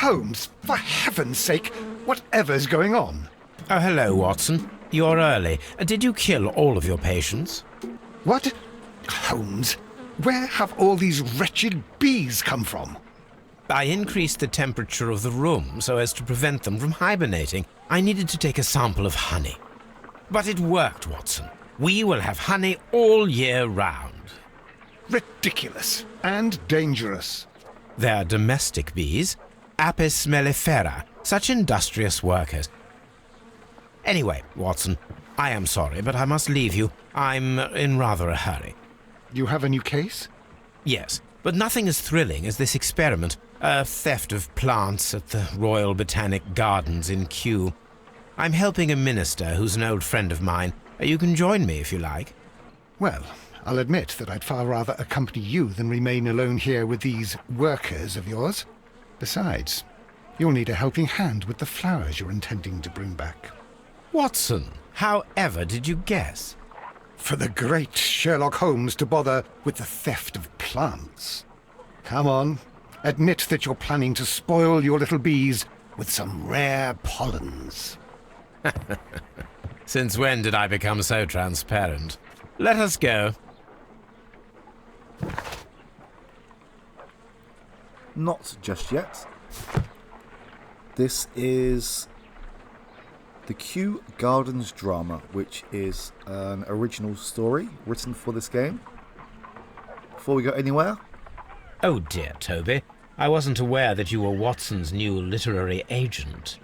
Holmes, for heaven's sake, whatever's going on? Oh, hello, Watson. You're early. Did you kill all of your patients? What? Holmes, where have all these wretched bees come from? I increased the temperature of the room so as to prevent them from hibernating. I needed to take a sample of honey. But it worked, Watson. We will have honey all year round. Ridiculous and dangerous. They're domestic bees, Apis mellifera, such industrious workers. Anyway, Watson, I am sorry, but I must leave you. I'm in rather a hurry. You have a new case? Yes, but nothing as thrilling as this experiment. A theft of plants at the Royal Botanic Gardens in Kew. I'm helping a minister who's an old friend of mine. You can join me if you like. Well, I'll admit that I'd far rather accompany you than remain alone here with these workers of yours. Besides, you'll need a helping hand with the flowers you're intending to bring back. Watson, how ever did you guess? For the great Sherlock Holmes to bother with the theft of plants. Come on, admit that you're planning to spoil your little bees with some rare pollens. Since when did I become so transparent? Let us go. Not just yet. This is the Kew Gardens drama, which is an original story written for this game. Before we go anywhere... Oh dear, Toby. I wasn't aware that you were Watson's new literary agent.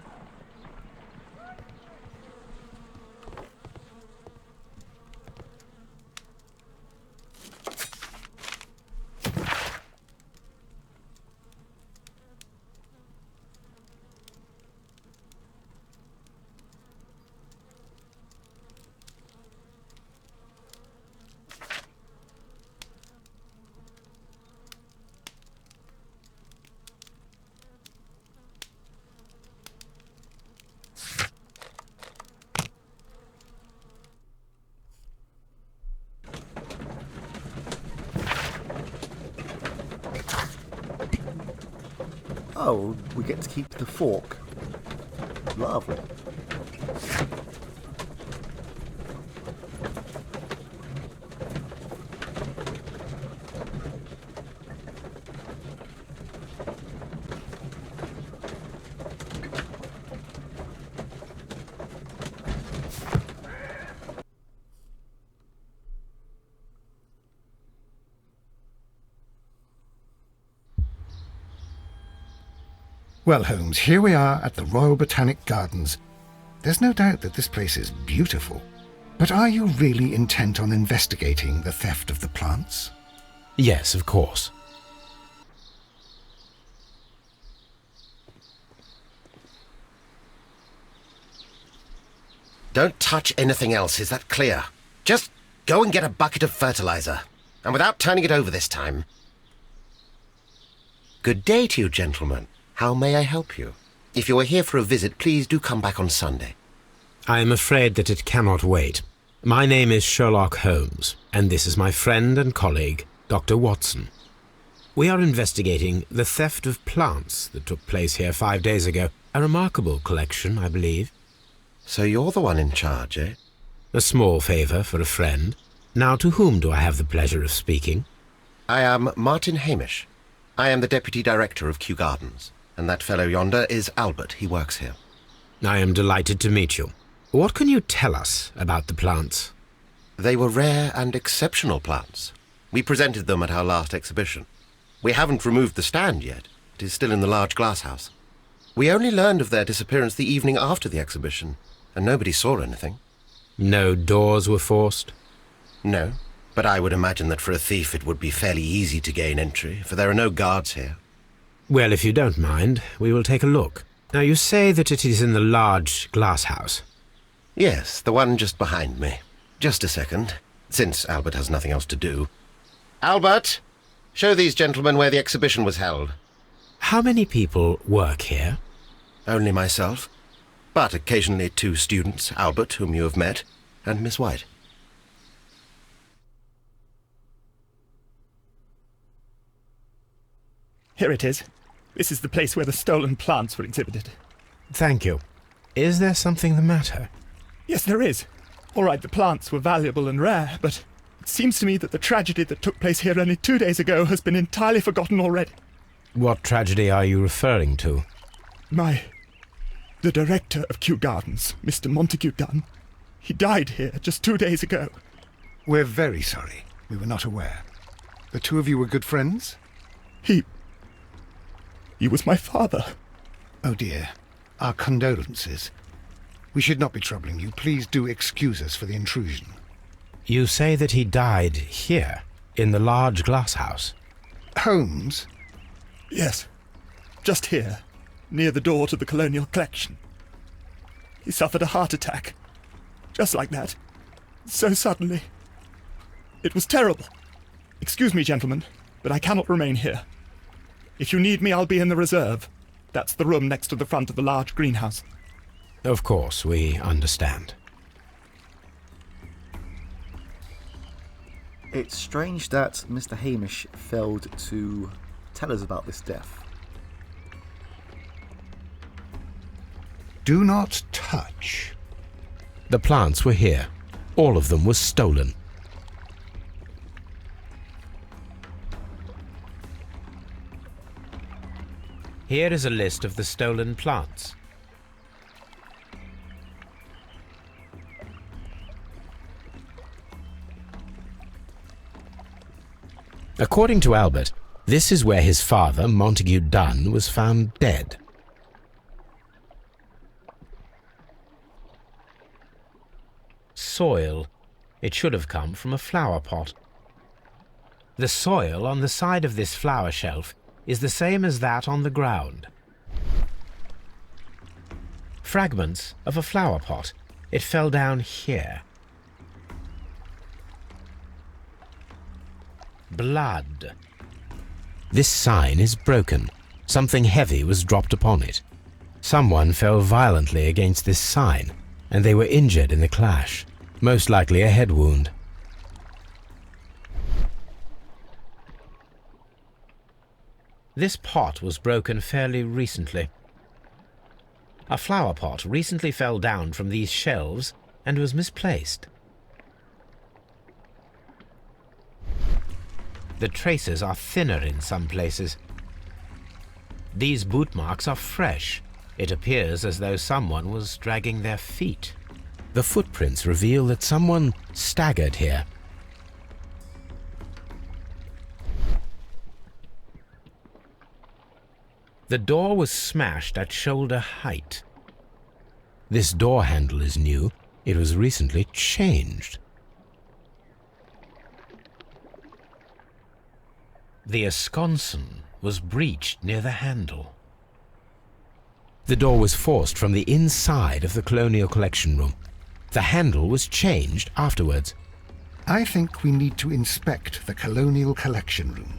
Oh, we get to keep the fork. Lovely. Well, Holmes, here we are at the Royal Botanic Gardens. There's no doubt that this place is beautiful. But are you really intent on investigating the theft of the plants? Yes, of course. Don't touch anything else, is that clear? Just go and get a bucket of fertilizer. And without turning it over this time. Good day to you, gentlemen. How may I help you? If you are here for a visit, please do come back on Sunday. I am afraid that it cannot wait. My name is Sherlock Holmes, and this is my friend and colleague, Dr. Watson. We are investigating the theft of plants that took place here 5 days ago. A remarkable collection, I believe. So you're the one in charge, eh? A small favour for a friend. Now, to whom do I have the pleasure of speaking? I am Martin Hamish. I am the Deputy Director of Kew Gardens. And that fellow yonder is Albert. He works here. I am delighted to meet you. What can you tell us about the plants? They were rare and exceptional plants. We presented them at our last exhibition. We haven't removed the stand yet. It is still in the large glass house. We only learned of their disappearance the evening after the exhibition, and nobody saw anything. No doors were forced? No, but I would imagine that for a thief it would be fairly easy to gain entry, for there are no guards here. Well, if you don't mind, we will take a look. Now, you say that it is in the large glass house. Yes, the one just behind me. Just a second, since Albert has nothing else to do. Albert, show these gentlemen where the exhibition was held. How many people work here? Only myself, but occasionally 2 students, Albert, whom you have met, and Miss White. Here it is. This is the place where the stolen plants were exhibited. Thank you. Is there something the matter? Yes, there is. All right, the plants were valuable and rare, but it seems to me that the tragedy that took place here only 2 days ago has been entirely forgotten already. What tragedy are you referring to? The director of Kew Gardens, Mr. Montague Dunn, he died here just 2 days ago. We're very sorry. We were not aware. The two of you were good friends? He was my father. Oh dear. Our condolences. We should not be troubling you. Please do excuse us for the intrusion. You say that he died here, in the large glass house. Holmes? Yes, just here, near the door to the Colonial Collection. He suffered a heart attack. Just like that. So suddenly. It was terrible. Excuse me, gentlemen, but I cannot remain here. If you need me, I'll be in the reserve. That's the room next to the front of the large greenhouse. Of course, we understand. It's strange that Mr. Hamish failed to tell us about this death. Do not touch. The plants were here. All of them were stolen. Here is a list of the stolen plants. According to Albert, this is where his father, Montague Dunn, was found dead. Soil. It should have come from a flower pot. The soil on the side of this flower shelf is the same as that on the ground. Fragments of a flower pot. It fell down here. Blood. This sign is broken. Something heavy was dropped upon it. Someone fell violently against this sign, and they were injured in the clash, most likely a head wound. This pot was broken fairly recently. A flower pot recently fell down from these shelves and was misplaced. The traces are thinner in some places. These boot marks are fresh. It appears as though someone was dragging their feet. The footprints reveal that someone staggered here. The door was smashed at shoulder height. This door handle is new. It was recently changed. The esconsson was breached near the handle. The door was forced from the inside of the Colonial Collection room. The handle was changed afterwards. I think we need to inspect the Colonial Collection room.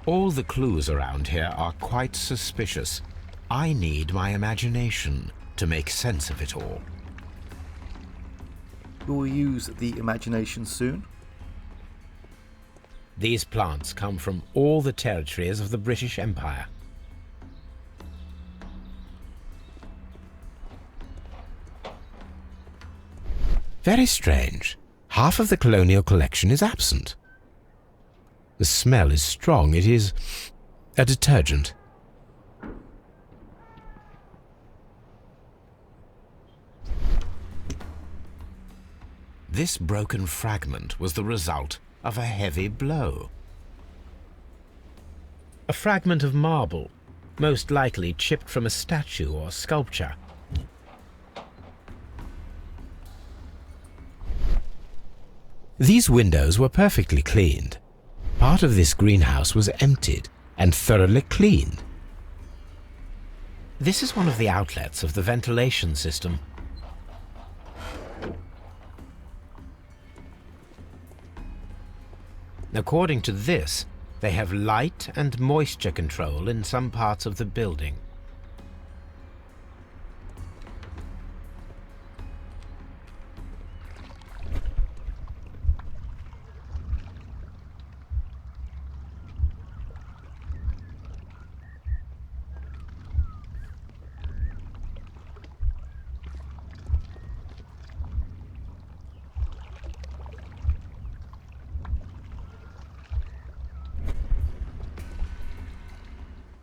All the clues around here are quite suspicious. I need my imagination to make sense of it all. We will use the imagination soon. These plants come from all the territories of the British Empire. Very strange. Half of the Colonial Collection is absent. The smell is strong. It is a detergent. This broken fragment was the result of a heavy blow. A fragment of marble, most likely chipped from a statue or sculpture. These windows were perfectly cleaned. Part of this greenhouse was emptied and thoroughly cleaned. This is one of the outlets of the ventilation system. According to this, they have light and moisture control in some parts of the building.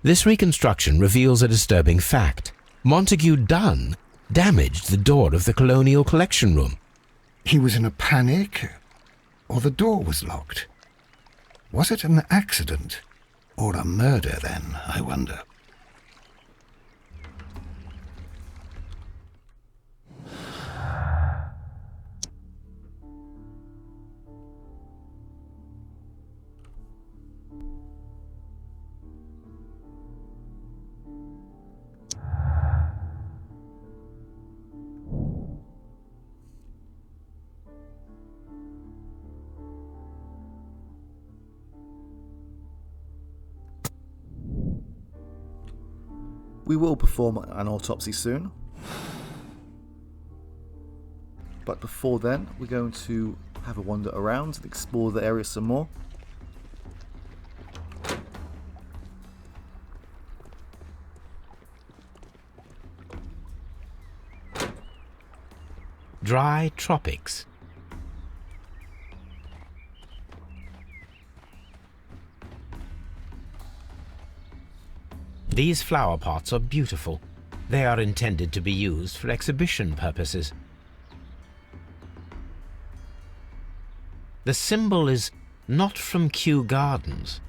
This reconstruction reveals a disturbing fact. Montague Dunn damaged the door of the Colonial Collection Room. He was in a panic, or the door was locked? Was it an accident, or a murder then, I wonder? We will perform an autopsy soon. But before then, we're going to have a wander around and explore the area some more. Dry tropics. These flower pots are beautiful. They are intended to be used for exhibition purposes. The symbol is not from Kew Gardens.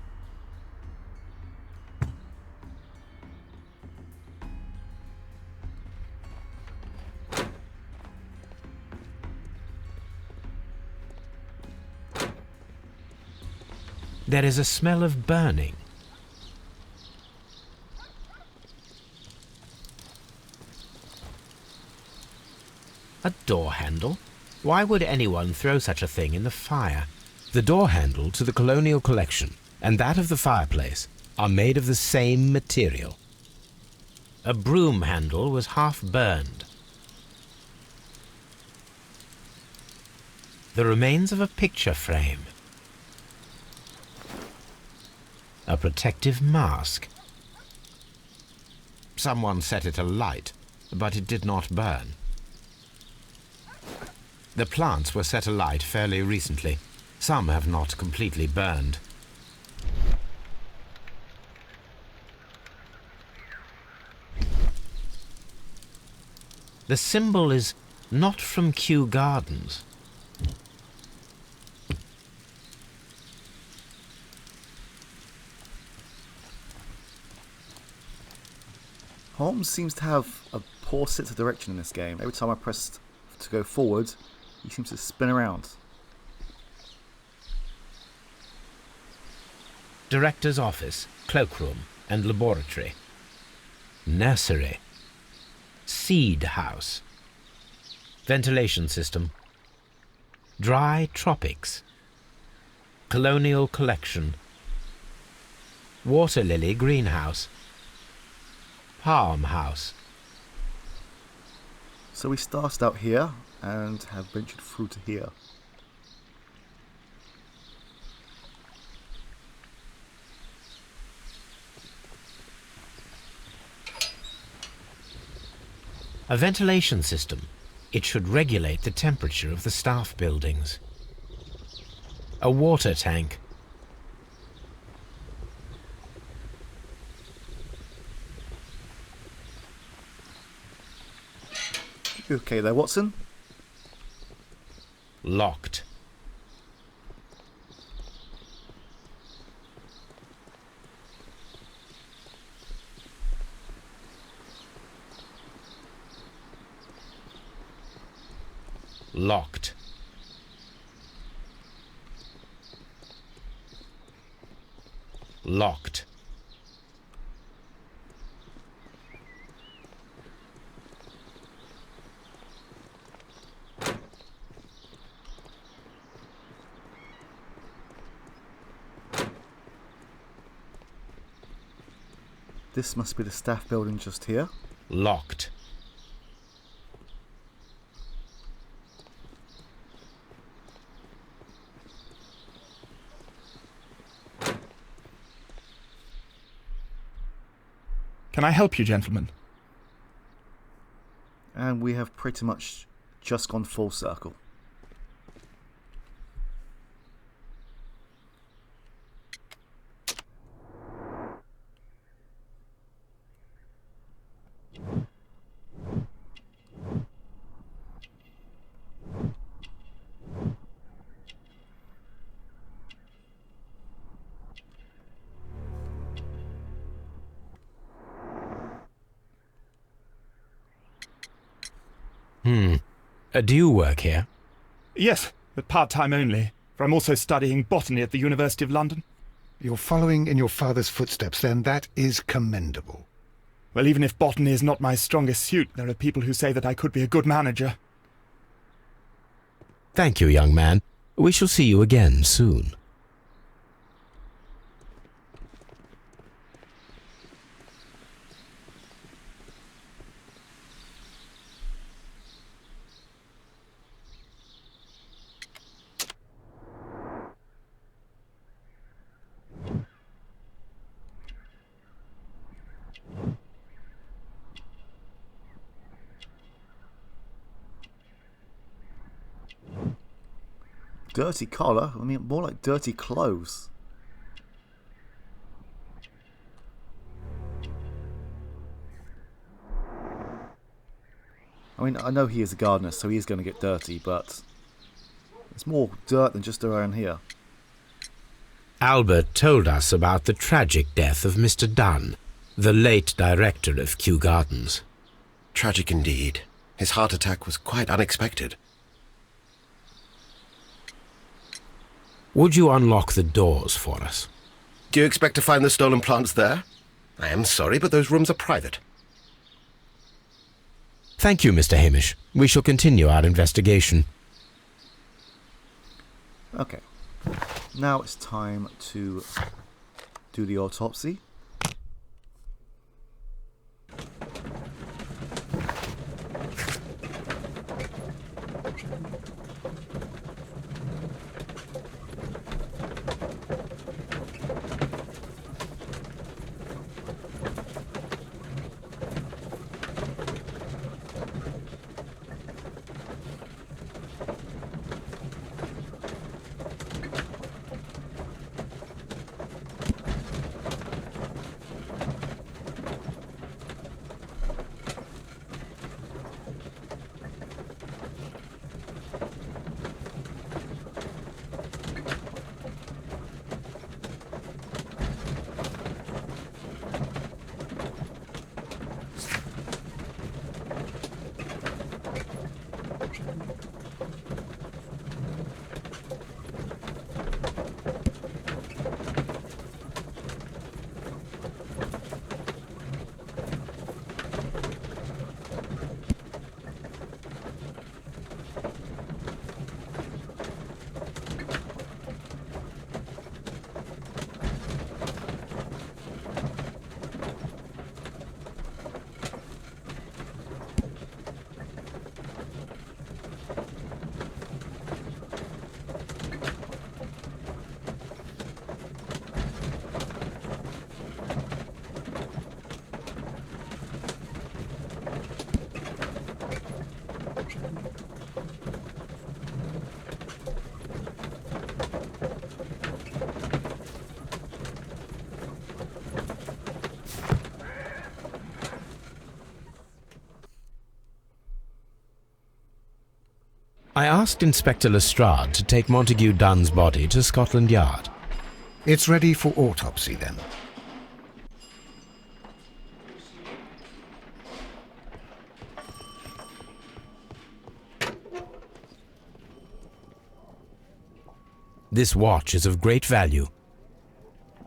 There is a smell of burning. A door handle? Why would anyone throw such a thing in the fire? The door handle to the Colonial Collection and that of the fireplace are made of the same material. A broom handle was half burned. The remains of a picture frame. A protective mask. Someone set it alight, but it did not burn. The plants were set alight fairly recently. Some have not completely burned. The symbol is not from Kew Gardens. Holmes seems to have a poor sense of direction in this game. Every time I press to go forward, he seems to spin around. Director's office, cloakroom and laboratory. Nursery. Seed house. Ventilation system. Dry tropics. Colonial collection. Water lily greenhouse. Palm house. So we started out here and have ventured through to here. A ventilation system. It should regulate the temperature of the staff buildings. A water tank. You okay there, Watson? Locked. Locked. Locked. This must be the staff building just here. Locked. Can I help you, gentlemen? And we have pretty much just gone full circle. Do you work here? Yes, but part-time only, for I'm also studying botany at the University of London. You're following in your father's footsteps, then. That is commendable. Well, even if botany is not my strongest suit, there are people who say that I could be a good manager. Thank you, young man. We shall see you again soon. Dirty collar? I mean, more like dirty clothes. I mean, I know he is a gardener, so he is going to get dirty, but there's more dirt than just around here. Albert told us about the tragic death of Mr. Dunn, the late director of Kew Gardens. Tragic indeed. His heart attack was quite unexpected. Would you unlock the doors for us? Do you expect to find the stolen plants there? I am sorry, but those rooms are private. Thank you, Mr. Hamish. We shall continue our investigation. Okay. Now it's time to do the autopsy. I asked Inspector Lestrade to take Montague Dunn's body to Scotland Yard. It's ready for autopsy, then. This watch is of great value.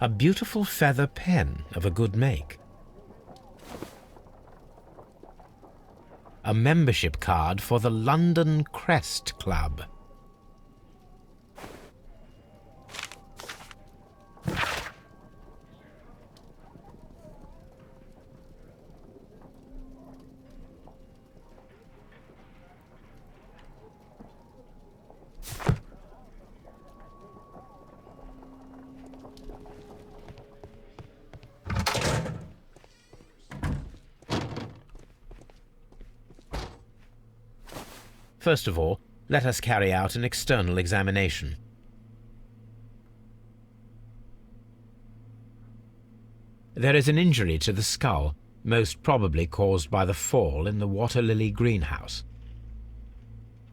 A beautiful feather pen of a good make. A membership card for the London Crest Club. First of all, let us carry out an external examination. There is an injury to the skull, most probably caused by the fall in the water lily greenhouse.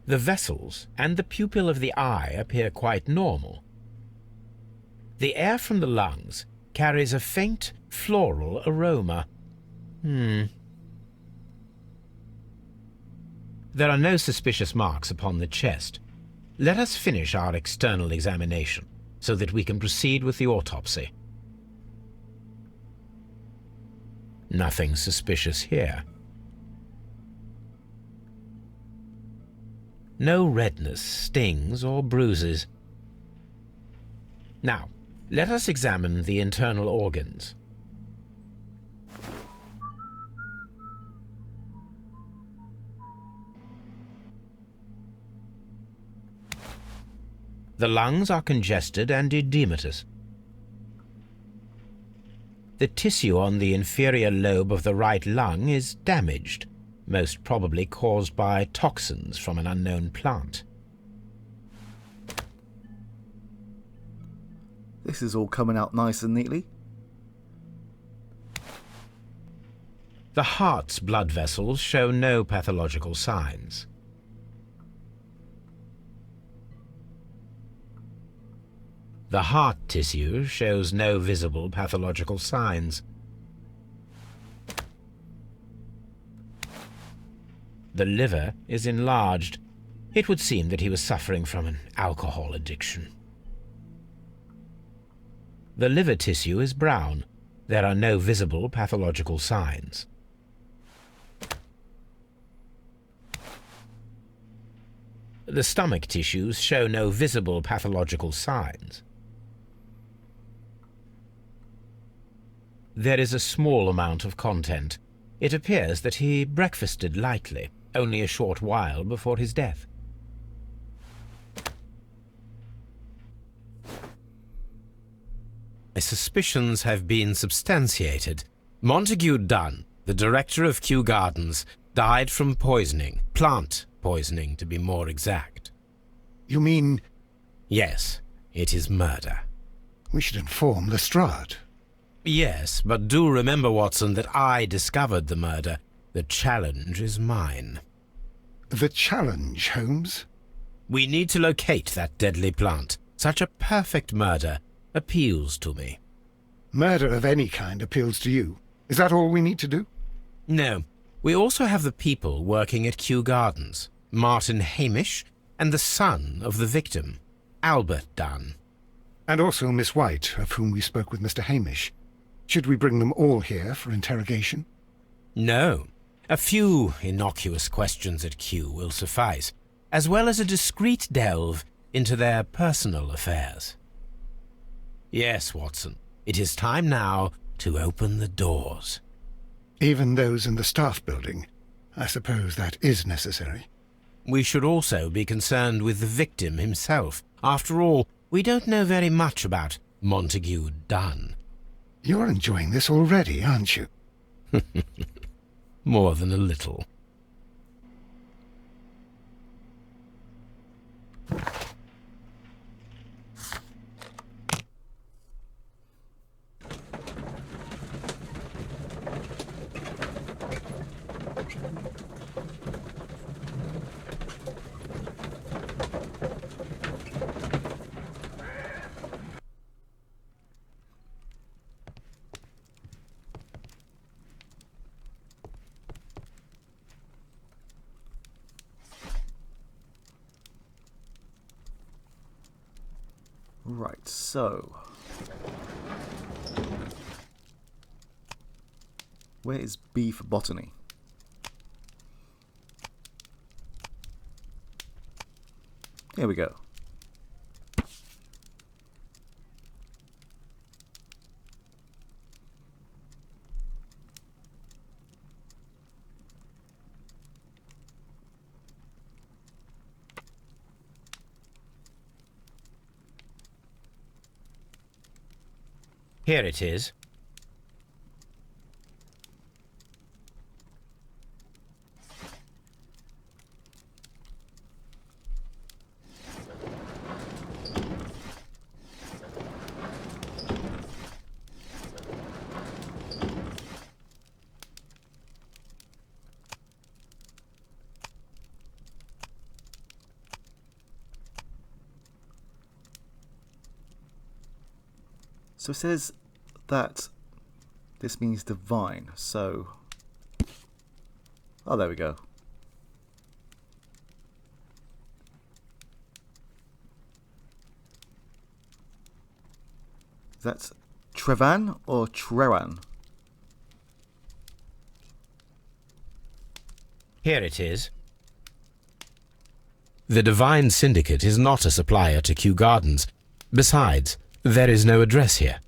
The vessels and the pupil of the eye appear quite normal. The air from the lungs carries a faint floral aroma. There are no suspicious marks upon the chest. Let us finish our external examination so that we can proceed with the autopsy. Nothing suspicious here. No redness, stings, or bruises. Now, let us examine the internal organs. The lungs are congested and edematous. The tissue on the inferior lobe of the right lung is damaged, most probably caused by toxins from an unknown plant. This is all coming out nice and neatly. The heart's blood vessels show no pathological signs. The heart tissue shows no visible pathological signs. The liver is enlarged. It would seem that he was suffering from an alcohol addiction. The liver tissue is brown. There are no visible pathological signs. The stomach tissues show no visible pathological signs. There is a small amount of content. It appears that he breakfasted lightly, only a short while before his death. My suspicions have been substantiated. Montague Dunn, the director of Kew Gardens, died from poisoning, plant poisoning to be more exact. You mean Yes, it is murder. we should inform Lestrade? Yes, but do remember, Watson, that I discovered the murder. The challenge is mine. The challenge, Holmes? We need to locate that deadly plant. Such a perfect murder appeals to me. Murder of any kind appeals to you. Is that all we need to do? No, we also have the people working at Kew Gardens. Martin Hamish and the son of the victim, Albert Dunn. And also Miss White, of whom we spoke with Mr. Hamish. Should we bring them all here for interrogation? No, a few innocuous questions at Kew will suffice, as well as a discreet delve into their personal affairs. Yes, Watson, it is time now to open the doors. Even those in the staff building. I suppose that is necessary. We should also be concerned with the victim himself. After all, we don't know very much about Montague Dunn. You're enjoying this already, aren't you? More than a little. Right, so... where is B for botany? Here we go. Here it is. So it says that this means divine, so... oh, there we go. That's Trevan or Treran? Here it is. The Divine Syndicate is not a supplier to Kew Gardens. Besides, there is no address here.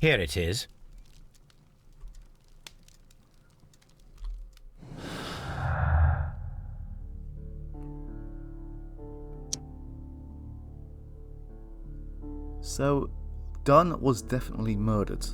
Here it is. So, Dunn was definitely murdered.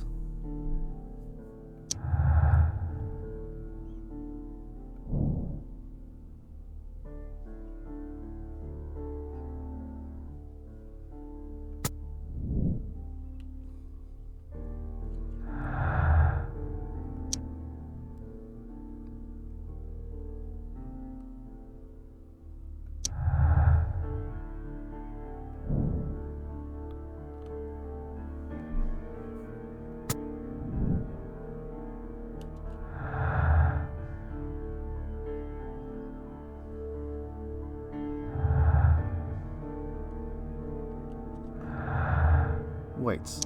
Wait.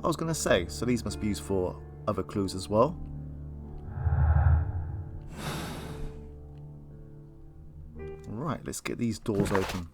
I was going to say, so these must be used for other clues as well. Right, let's get these doors open.